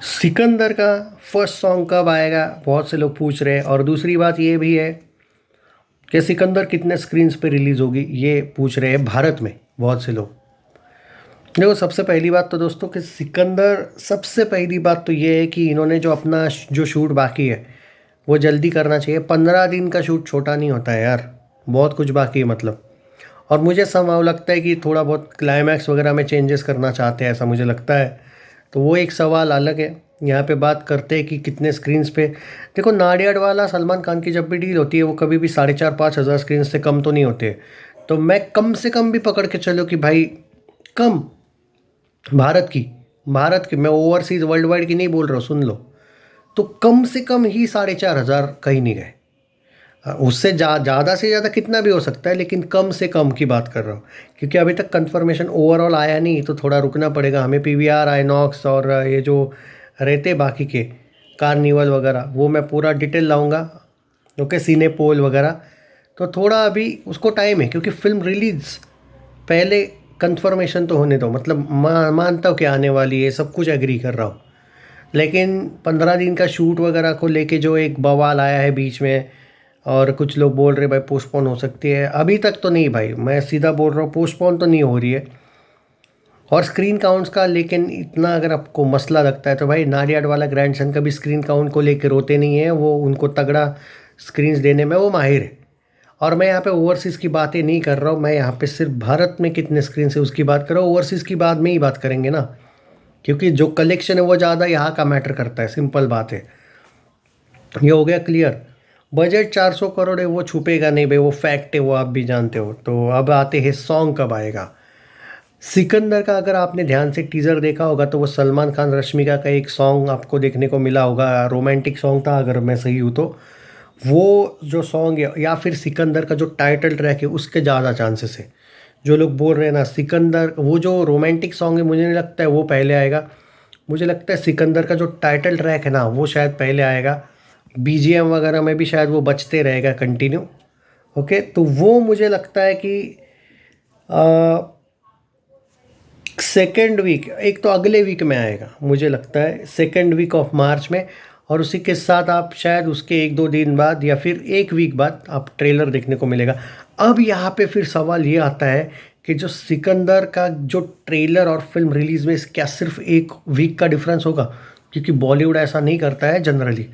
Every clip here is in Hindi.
सिकंदर का फर्स्ट सॉन्ग कब आएगा, बहुत से लोग पूछ रहे हैं। और दूसरी बात ये भी है कि सिकंदर कितने स्क्रीन्स पे रिलीज़ होगी, ये पूछ रहे हैं भारत में बहुत से लोग। देखो, सबसे पहली बात तो दोस्तों कि सिकंदर, सबसे पहली बात तो ये है कि इन्होंने जो अपना जो शूट बाकी है वो जल्दी करना चाहिए। 15 दिन का शूट छोटा नहीं होता है यार, बहुत कुछ बाकी है मतलब। और मुझे संभव लगता है कि थोड़ा बहुत क्लाइमैक्स वगैरह में चेंजेस करना चाहते हैं, ऐसा मुझे लगता है। तो वो एक सवाल अलग है। यहाँ पे बात करते हैं कि कितने स्क्रीन्स पे। देखो, नाडियाडवाला सलमान खान की जब भी डील होती है वो कभी भी 4,500-5,000 स्क्रीन से कम तो नहीं होते। तो मैं कम से कम भी पकड़ के चलो कि भाई, कम, भारत की मैं ओवरसीज़ वर्ल्ड वाइड की नहीं बोल रहा हूँ, सुन लो। तो कम से कम ही 4,500 कहीं नहीं गए। उससे ज़्यादा से ज़्यादा कितना भी हो सकता है, लेकिन कम से कम की बात कर रहा हूँ। क्योंकि अभी तक कंफर्मेशन ओवरऑल आया नहीं, तो थोड़ा रुकना पड़ेगा हमें। पीवीआर, आइनॉक्स और ये जो रहते बाकी के कार्निवल वगैरह, वो मैं पूरा डिटेल लाऊंगा। ओके, सिनेपोल वगैरह। तो थोड़ा अभी उसको टाइम है, क्योंकि फिल्म रिलीज़ पहले कंफर्मेशन तो होने दो। मतलब मानता हूँ कि आने वाली है, सब कुछ एग्री कर रहा हूँ। लेकिन 15 दिन का शूट वगैरह को लेके जो एक बवाल आया है बीच में, और कुछ लोग बोल रहे भाई पोस्टपोन हो सकती है, अभी तक तो नहीं भाई, मैं सीधा बोल रहा हूँ, पोस्टपोन तो नहीं हो रही है। और स्क्रीन काउंट्स का लेकिन इतना अगर आपको मसला लगता है तो भाई, नाडियाड वाला ग्रैंडसन का भी स्क्रीन काउंट को लेकर रोते नहीं है वो, उनको तगड़ा स्क्रीन्स देने में वो माहिर है। और मैं यहाँ पे ओवरसीज़ की बातें नहीं कर रहा हूँ, मैं यहाँ पे सिर्फ भारत में कितने स्क्रीन है उसकी बात कर रहा हूँ। ओवरसीज़ की बाद में ही बात करेंगे ना, क्योंकि जो कलेक्शन है वो ज़्यादा यहाँ का मैटर करता है, सिंपल बात है। ये हो गया क्लियर। बजट 400 करोड़ है, वो छुपेगा नहीं भाई, वो फैक्ट है, वो आप भी जानते हो। तो अब आते हैं सॉन्ग कब आएगा। सिकंदर का अगर आपने ध्यान से टीज़र देखा होगा तो वो सलमान खान रश्मिका का एक सॉन्ग आपको देखने को मिला होगा, रोमांटिक सॉन्ग था अगर मैं सही हूँ तो। वो जो सॉन्ग है या फिर सिकंदर का जो टाइटल ट्रैक है, उसके ज़्यादा चांसेस है। जो लोग बोल रहे हैं ना सिकंदर, वो जो रोमांटिक सॉन्ग है मुझे नहीं लगता है वो पहले आएगा। मुझे लगता है सिकंदर का जो टाइटल ट्रैक है ना वो शायद पहले आएगा। बीजीएम वगैरह में भी शायद वो बजते रहेगा कंटिन्यू। ओके, तो वो मुझे लगता है कि सेकेंड वीक, एक तो अगले वीक में आएगा, मुझे लगता है सेकेंड वीक ऑफ मार्च में। और उसी के साथ आप शायद उसके 1-2 दिन बाद या फिर एक वीक बाद आप ट्रेलर देखने को मिलेगा। अब यहाँ पे फिर सवाल ये आता है कि जो सिकंदर का जो ट्रेलर और फिल्म रिलीज़ में क्या सिर्फ एक वीक का डिफरेंस होगा? क्योंकि बॉलीवुड ऐसा नहीं करता है जनरली।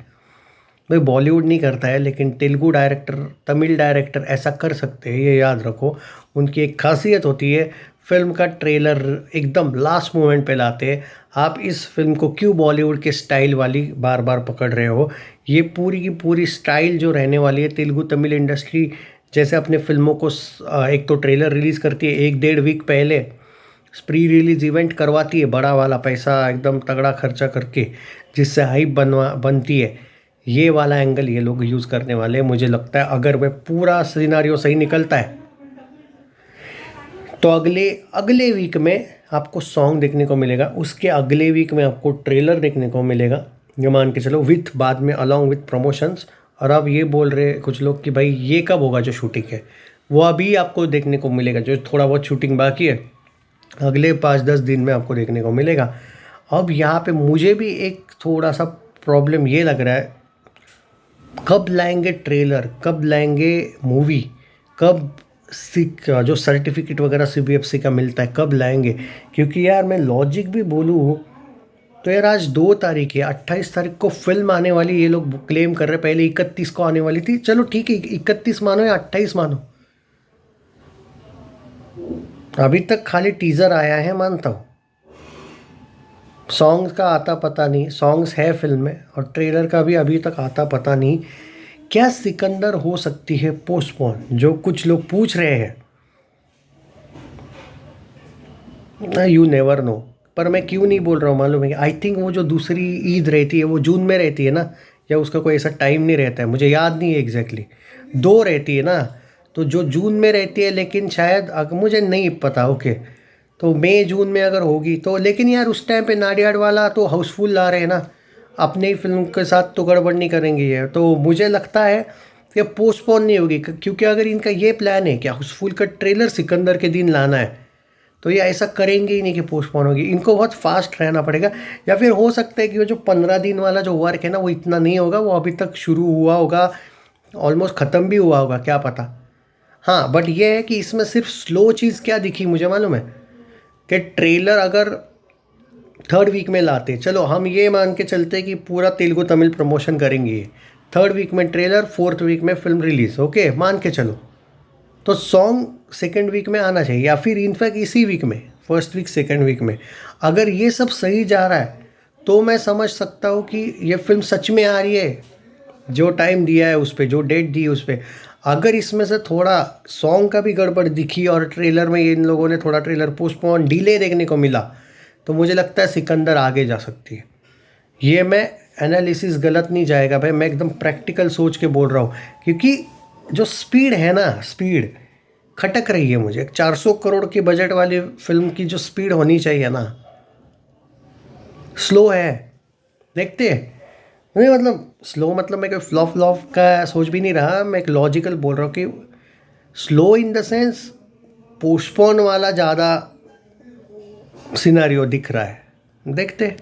भाई, बॉलीवुड नहीं करता है, लेकिन तेलुगु डायरेक्टर, तमिल डायरेक्टर ऐसा कर सकते हैं, ये याद रखो। उनकी एक खासियत होती है, फिल्म का ट्रेलर एकदम लास्ट मोमेंट पे लाते हैं। आप इस फिल्म को क्यों बॉलीवुड के स्टाइल वाली बार बार पकड़ रहे हो? ये पूरी की पूरी स्टाइल जो रहने वाली है, तेलुगु तमिल इंडस्ट्री जैसे अपने फिल्मों को एक तो ट्रेलर रिलीज़ करती है 1-1.5 वीक पहले, प्री रिलीज इवेंट करवाती है बड़ा वाला, पैसा एकदम तगड़ा खर्चा करके, जिससे हाइप बनती है। ये वाला एंगल ये लोग यूज़ करने वाले हैं। मुझे लगता है अगर वह पूरा सिनारियो सही निकलता है तो अगले अगले वीक में आपको सॉन्ग देखने को मिलेगा, उसके अगले वीक में आपको ट्रेलर देखने को मिलेगा, ये मान के चलो, विथ बाद में अलॉन्ग विथ प्रमोशंस। और अब ये बोल रहे कुछ लोग कि भाई ये कब होगा जो शूटिंग है, वो अभी आपको देखने को मिलेगा। जो थोड़ा बहुत शूटिंग बाकी है अगले 5-10 दिन में आपको देखने को मिलेगा। अब यहाँ पे मुझे भी एक थोड़ा सा प्रॉब्लम ये लग रहा है, कब लाएंगे ट्रेलर, कब लाएंगे मूवी, कब जो सर्टिफिकेट वगैरह सीबीएफसी का मिलता है कब लाएंगे? क्योंकि यार मैं लॉजिक भी बोलूँ तो यार आज 2 तारीख है, 28 तारीख को फिल्म आने वाली, ये लोग क्लेम कर रहे हैं, पहले 31 को आने वाली थी। चलो ठीक है, 31 मानो या 28 मानो, अभी तक खाली टीज़र आया है, मानता हूँ। सॉन्ग्स का आता पता नहीं, सॉन्ग्स है फिल्म में, और ट्रेलर का भी अभी तक आता पता नहीं। क्या सिकंदर हो सकती है पोस्टपोन, जो कुछ लोग पूछ रहे हैं? You never know. पर मैं क्यों नहीं बोल रहा हूँ मालूम है? आई थिंक वो जो दूसरी ईद रहती है वो जून में रहती है ना, या उसका कोई ऐसा टाइम नहीं रहता है, मुझे याद नहीं है एग्जैक्टली। 2 रहती है ना, तो जो जून में रहती है, लेकिन शायद मुझे नहीं पता। ओके, तो मई जून में अगर होगी तो, लेकिन यार उस टाइम पे नाडियाड वाला तो हाउसफुल ला रहे हैं ना, अपने ही फिल्म के साथ तो गड़बड़ नहीं करेंगे ये। तो मुझे लगता है कि पोस्टपोन नहीं होगी, क्योंकि अगर इनका ये प्लान है कि हाउसफुल का ट्रेलर सिकंदर के दिन लाना है, तो ये ऐसा करेंगे ही नहीं कि पोस्टपोन होगी, इनको बहुत फास्ट रहना पड़ेगा। या फिर हो सकता है कि वो जो 15 दिन वाला जो वर्क है ना वो इतना नहीं होगा, वो अभी तक शुरू हुआ होगा, ऑलमोस्ट ख़त्म भी हुआ होगा, क्या पता। हाँ बट ये है कि इसमें सिर्फ स्लो चीज़ क्या दिखी मुझे मालूम है, कि ट्रेलर अगर 3rd वीक में लाते, चलो हम ये मान के चलते कि पूरा तेलुगु तमिल प्रमोशन करेंगे ये, 3rd वीक में ट्रेलर, 4th वीक में फिल्म रिलीज़, ओके मान के चलो, तो सॉन्ग 2nd वीक में आना चाहिए, या फिर इनफैक्ट इसी वीक में, 1st वीक 2nd वीक में। अगर ये सब सही जा रहा है तो मैं समझ सकता हूँ कि ये फिल्म सच में आ रही है, जो टाइम दिया है उस पर, जो डेट दी है उस पर। अगर इसमें से थोड़ा सॉन्ग का भी गड़बड़ दिखी और ट्रेलर में इन लोगों ने थोड़ा ट्रेलर पोस्टपोन डिले देखने को मिला, तो मुझे लगता है सिकंदर आगे जा सकती है। ये मैं एनालिसिस गलत नहीं जाएगा भाई, मैं एकदम प्रैक्टिकल सोच के बोल रहा हूँ, क्योंकि जो स्पीड है ना, स्पीड खटक रही है मुझे। 400 करोड़ की बजट वाली फिल्म की जो स्पीड होनी चाहिए ना, स्लो है। देखते हैं, नहीं मतलब स्लो मतलब मैं कोई फ्लॉप फ्लॉप का सोच भी नहीं रहा, मैं एक लॉजिकल बोल रहा हूँ कि slow in the sense postpone वाला ज़्यादा सिनारियो दिख रहा है। देखते हैं।